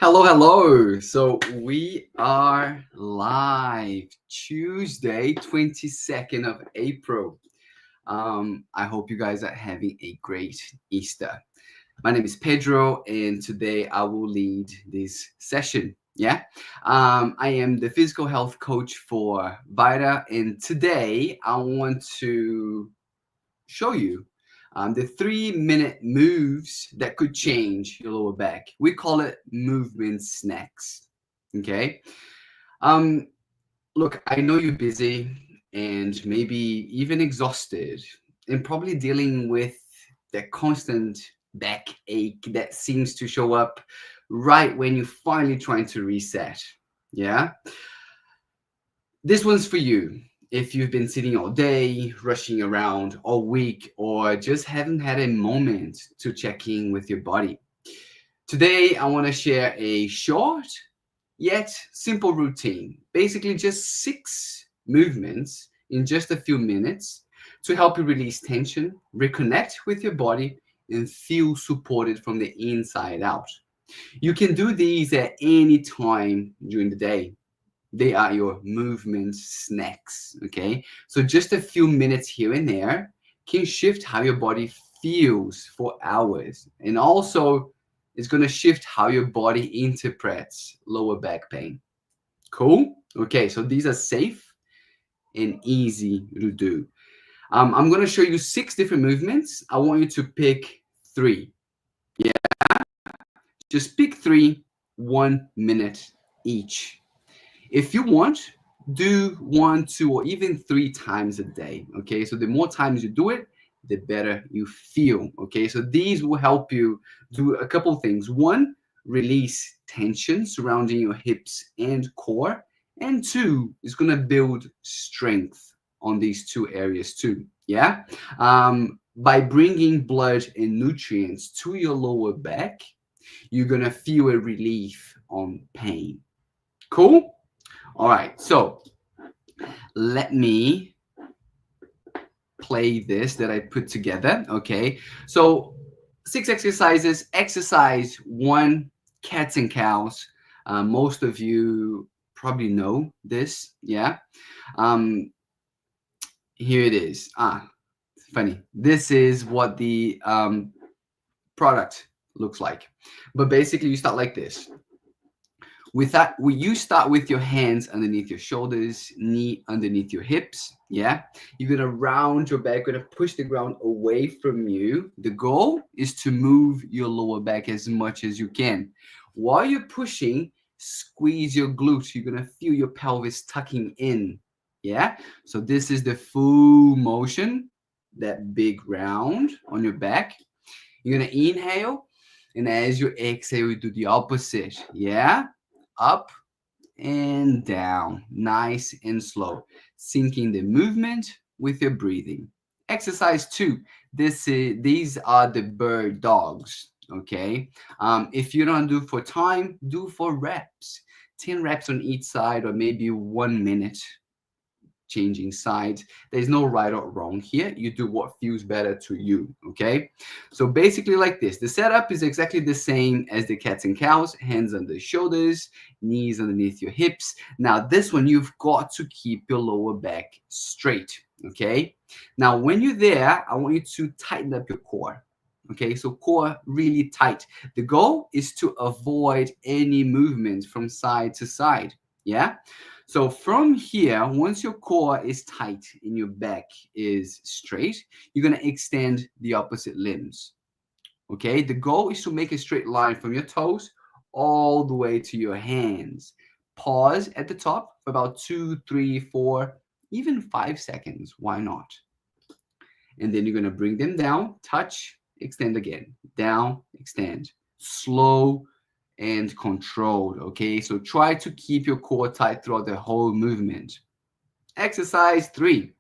Hello, hello. So we are live Tuesday, 22nd of April. I hope you guys are having a great Easter. My name is Pedro, and today I will lead this session. Yeah. I am the physical health coach for Vita, and today I want to show you the 3-minute moves that could change your lower back. We call it movement snacks. Okay. Um, Look, I know you're busy and maybe even exhausted and probably dealing with that constant backache that seems to show up right when you're finally trying to reset. Yeah. This one's for you. If you've been sitting all day, rushing around all week, or just haven't had a moment to check in with your body. Today, I want to share a short yet simple routine. Basically, just 6 movements in just a few minutes to help you release tension, reconnect with your body, and feel supported from the inside out. You can do these at any time during the day. They are your movement snacks. Okay, so just a few minutes here and there can shift how your body feels for hours, and also it's going to shift how your body interprets lower back pain. Cool. Okay, so these are safe and easy to do. I'm going to show you 6 different movements. I want you to pick three. Yeah, just pick three, 1 minute each. If you want, do one, two, or even 3 times a day. Okay, so the more times you do it, the better you feel. Okay, so these will help you do a couple things. One, release tension surrounding your hips and core. And two, it's going to build strength on these two areas too. Yeah, by bringing blood and nutrients to your lower back, you're going to feel a relief on pain. Cool. All right, so let me play this that I put together. Okay, so 6 exercises. Exercise one, cats and cows. Most of you probably know this. Yeah. Um, Here it is. It's funny. This is what the product looks like. But basically, you start like this. With that, you start with your hands underneath your shoulders, knee underneath your hips. Yeah, you're gonna round your back, gonna push the ground away from you. The goal is to move your lower back as much as you can. While you're pushing, squeeze your glutes. You're gonna feel your pelvis tucking in. Yeah, so this is the full motion, that big round on your back. You're gonna inhale, and as you exhale, you do the opposite. Yeah, up and down, nice and slow, syncing the movement with your breathing. Exercise two. These are the bird dogs. Okay. If you don't do for time, do for reps. 10 reps on each side, or maybe 1 minute changing sides. There's no right or wrong here. You do what feels better to you. Okay. So basically, like this, the setup is exactly the same as the cats and cows. Hands on the shoulders, knees underneath your hips. Now, this one, you've got to keep your lower back straight. Okay. Now, when you're there, I want you to tighten up your core. Okay, so core really tight. The goal is to avoid any movement from side to side. Yeah. So from here, once your core is tight and your back is straight, you're going to extend the opposite limbs. Okay, the goal is to make a straight line from your toes all the way to your hands. Pause at the top for about 2, 3, 4, even 5 seconds. Why not? And then you're going to bring them down, touch, extend again, down, extend. Slow and controlled. Okay, so try to keep your core tight throughout the whole movement. Exercise 3.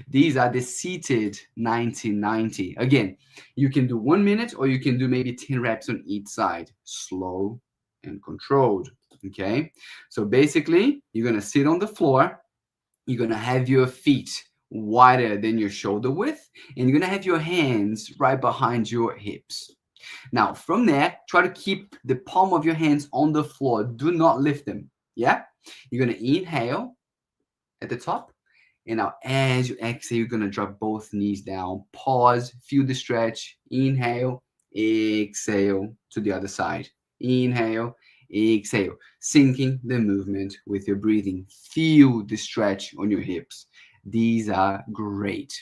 These are the seated 90-90. Again, you can do 1 minute, or you can do maybe 10 reps on each side. Slow and controlled. Okay, so basically, you're going to sit on the floor. You're going to have your feet wider than your shoulder width, and you're going to have your hands right behind your hips. Now, from there, try to keep the palm of your hands on the floor. Do not lift them. Yeah? You're going to inhale at the top. And now, as you exhale, you're going to drop both knees down. Pause, feel the stretch. Inhale, exhale to the other side. Inhale, exhale. Syncing the movement with your breathing. Feel the stretch on your hips. These are great.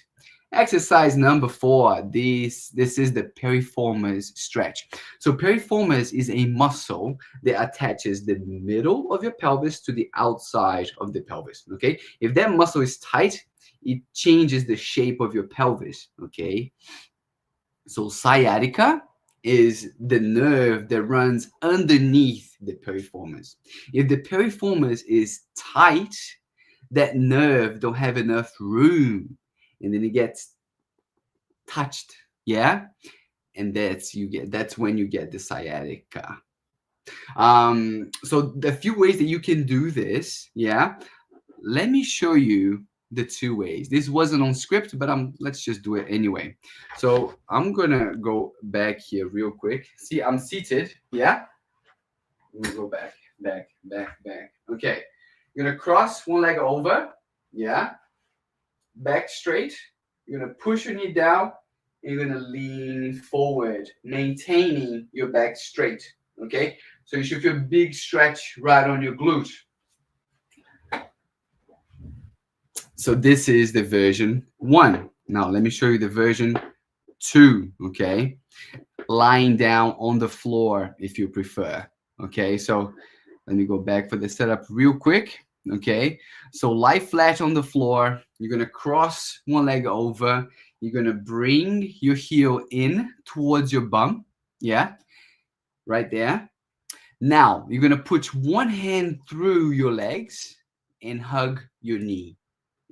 Exercise number 4. This is the piriformis stretch. So piriformis is a muscle that attaches the middle of your pelvis to the outside of the pelvis. Okay, if that muscle is tight, it changes the shape of your pelvis. Okay, so sciatica is the nerve that runs underneath the piriformis. If the piriformis is tight, that nerve don't have enough room, and then it gets touched, yeah, and that's when you get the sciatica. So the few ways that you can do this, yeah, let me show you the 2 ways. This wasn't on script, but let's just do it anyway. So I'm gonna go back here real quick. See, I'm seated, yeah. Let me go back. Okay, you're gonna cross one leg over, yeah, back straight. You're gonna push your knee down, and you're gonna lean forward, maintaining your back straight. Okay, so you should feel a big stretch right on your glute. So this is the version 1. Now let me show you the version 2. Okay, lying down on the floor if you prefer. Okay, so let me go back for the setup real quick. Okay, so lie flat on the floor. You're gonna cross one leg over. You're gonna bring your heel in towards your bum. Yeah, right there. Now you're gonna put one hand through your legs and hug your knee,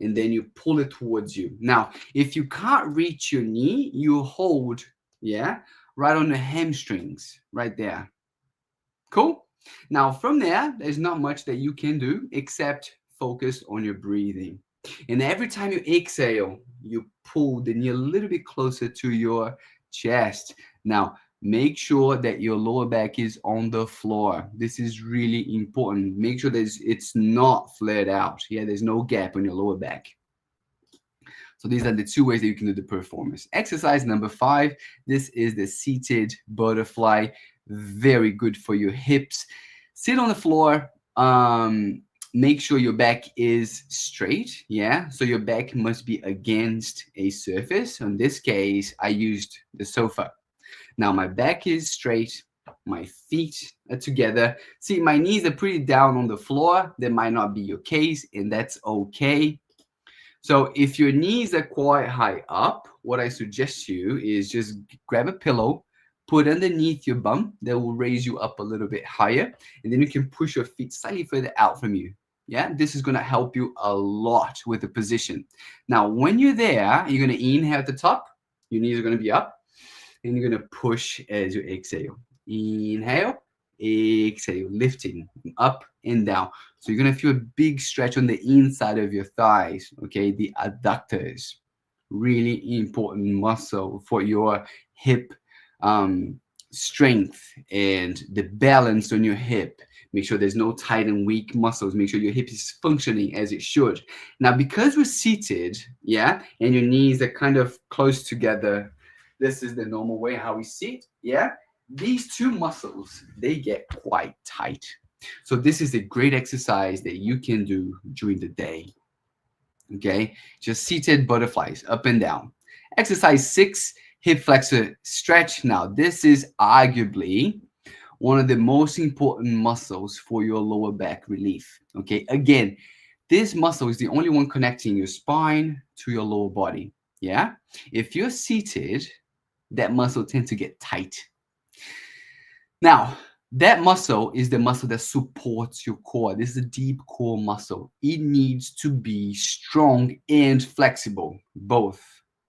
and then you pull it towards you. Now, if you can't reach your knee, you hold, yeah, right on the hamstrings, right there. Cool. Now, from there, there's not much that you can do except focus on your breathing. And every time you exhale, you pull the knee a little bit closer to your chest. Now, make sure that your lower back is on the floor. This is really important. Make sure that it's not flared out. Yeah, there's no gap on your lower back. So these are the 2 ways that you can do the piriformis. Exercise number 5. This is the seated butterfly. Very good for your hips. Sit on the floor. Make sure your back is straight. Yeah, so your back must be against a surface. In this case, I used the sofa. Now my back is straight. My feet are together. See, my knees are pretty down on the floor. That might not be your case, and that's okay. So if your knees are quite high up, what I suggest you is just grab a pillow, put underneath your bum. That will raise you up a little bit higher, and then you can push your feet slightly further out from you. Yeah, this is going to help you a lot with the position. Now, when you're there, you're going to inhale at the top. Your knees are going to be up, and you're going to push as you exhale. Inhale, exhale, lifting up and down. So you're going to feel a big stretch on the inside of your thighs, okay? The adductors, really important muscle for your hip strength and the balance on your hip. Make sure there's no tight and weak muscles. Make sure your hip is functioning as it should. Now, because we're seated, yeah, and your knees are kind of close together, this is the normal way how we sit, yeah? These 2 muscles, they get quite tight. So this is a great exercise that you can do during the day. Okay, just seated butterflies, up and down. Exercise 6, hip flexor stretch. Now, this is arguably one of the most important muscles for your lower back relief. Okay, again, this muscle is the only one connecting your spine to your lower body. Yeah, if you're seated, that muscle tends to get tight. Now, that muscle is the muscle that supports your core. This is a deep core muscle. It needs to be strong and flexible, both.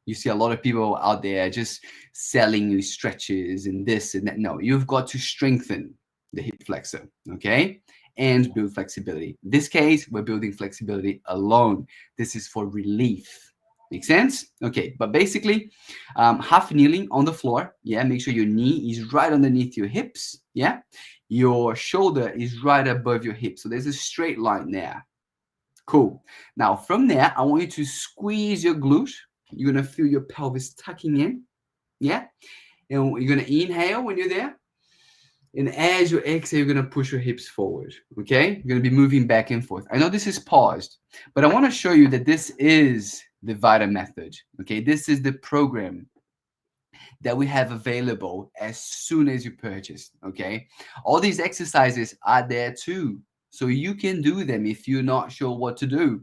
You see a lot of people out there just selling you stretches and this and that. No, you've got to strengthen the hip flexor, okay? And build flexibility. In this case, we're building flexibility alone. This is for relief, Make sense? Okay, but basically, half kneeling on the floor. Yeah, make sure your knee is right underneath your hips. Yeah, your shoulder is right above your hips. So there's a straight line there. Cool. Now from there, I want you to squeeze your glute. You're gonna feel your pelvis tucking in. Yeah, and you're gonna inhale when you're there. And as you exhale, you're gonna push your hips forward. Okay, you're gonna be moving back and forth. I know this is paused, but I want to show you that this is the Vita method. Okay, this is the program that we have available as soon as you purchase. Okay, all these exercises are there too, so you can do them if you're not sure what to do.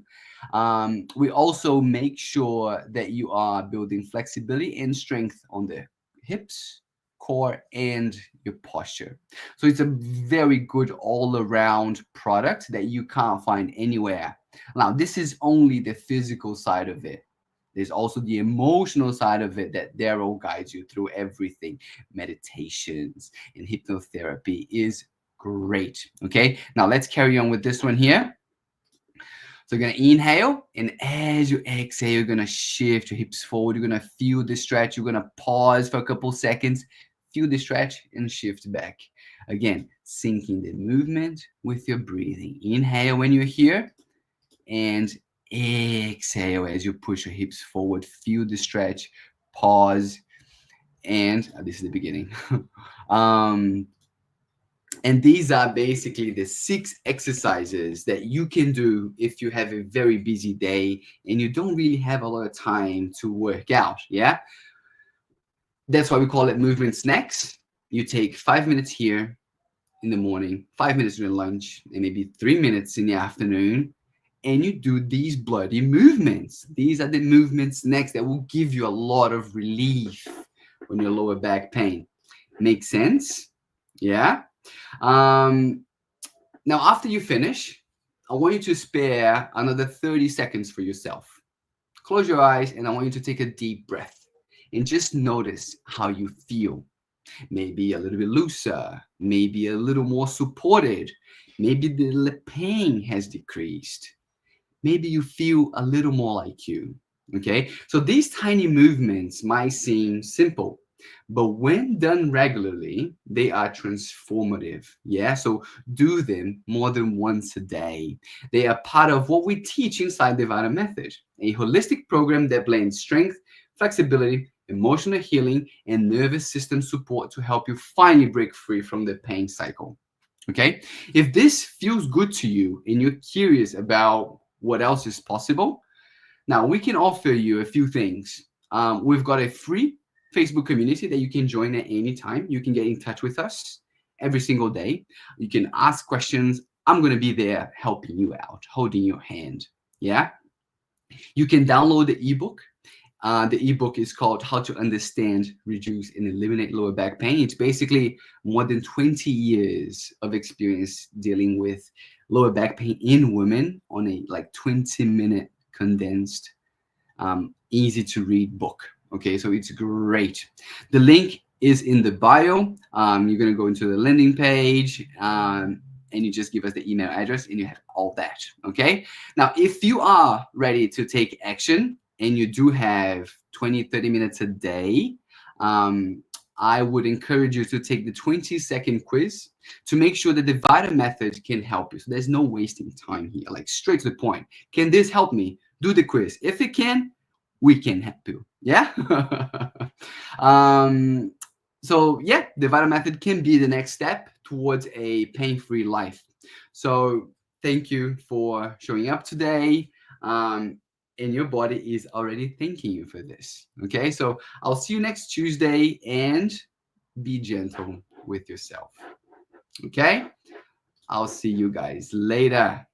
We also make sure that you are building flexibility and strength on the hips, core, and your posture. So it's a very good all-around product that you can't find anywhere. Now, this is only the physical side of it. There's also the emotional side of it that Daryl guides you through everything. Meditations and hypnotherapy is great. Okay, now let's carry on with this one here. So you're gonna inhale, and as you exhale, you're gonna shift your hips forward. You're gonna feel the stretch. You're gonna pause for a couple seconds, feel the stretch, and shift back. Again, syncing the movement with your breathing. Inhale when you're here, and exhale as you push your hips forward. Feel the stretch, pause, and this is the beginning. um, and these are basically the 6 exercises that you can do if you have a very busy day and you don't really have a lot of time to work out. Yeah, that's why we call it movement snacks. You take 5 minutes here in the morning, 5 minutes during lunch, and maybe 3 minutes in the afternoon, and you do these bloody movements. These are the movements next that will give you a lot of relief when your lower back pain. Make sense? Yeah. Now, after you finish, I want you to spare another 30 seconds for yourself. Close your eyes, and I want you to take a deep breath and just notice how you feel. Maybe a little bit looser, maybe a little more supported, maybe the pain has decreased. Maybe you feel a little more like you. Okay, so these tiny movements might seem simple, but when done regularly, they are transformative. Yeah, so do them more than once a day. They are part of what we teach inside the Vita Method, a holistic program that blends strength, flexibility, emotional healing, and nervous system support to help you finally break free from the pain cycle. Okay, if this feels good to you and you're curious about what else is possible, now we can offer you a few things. We've got a free Facebook community that you can join at any time. You can get in touch with us every single day. You can ask questions. I'm going to be there helping you out, holding your hand. Yeah. You can download the ebook. The ebook is called How to Understand, Reduce, and Eliminate Lower Back Pain. It's basically more than 20 years of experience dealing with lower back pain in women on a 20-minute condensed, easy to read book. Okay, so it's great. The link is in the bio. You're going to go into the landing page, and you just give us the email address, and you have all that. Okay, now if you are ready to take action and you do have 20-30 minutes a day, I would encourage you to take the 20-second quiz to make sure that the Vita Method can help you. So there's no wasting time here, like straight to the point. Can this help me? Do the quiz. If it can, we can help you. Yeah. So yeah, the Vita Method can be the next step towards a pain-free life. So thank you for showing up today. And your body is already thanking you for this. Okay, so I'll see you next Tuesday, and be gentle with yourself. Okay, I'll see you guys later.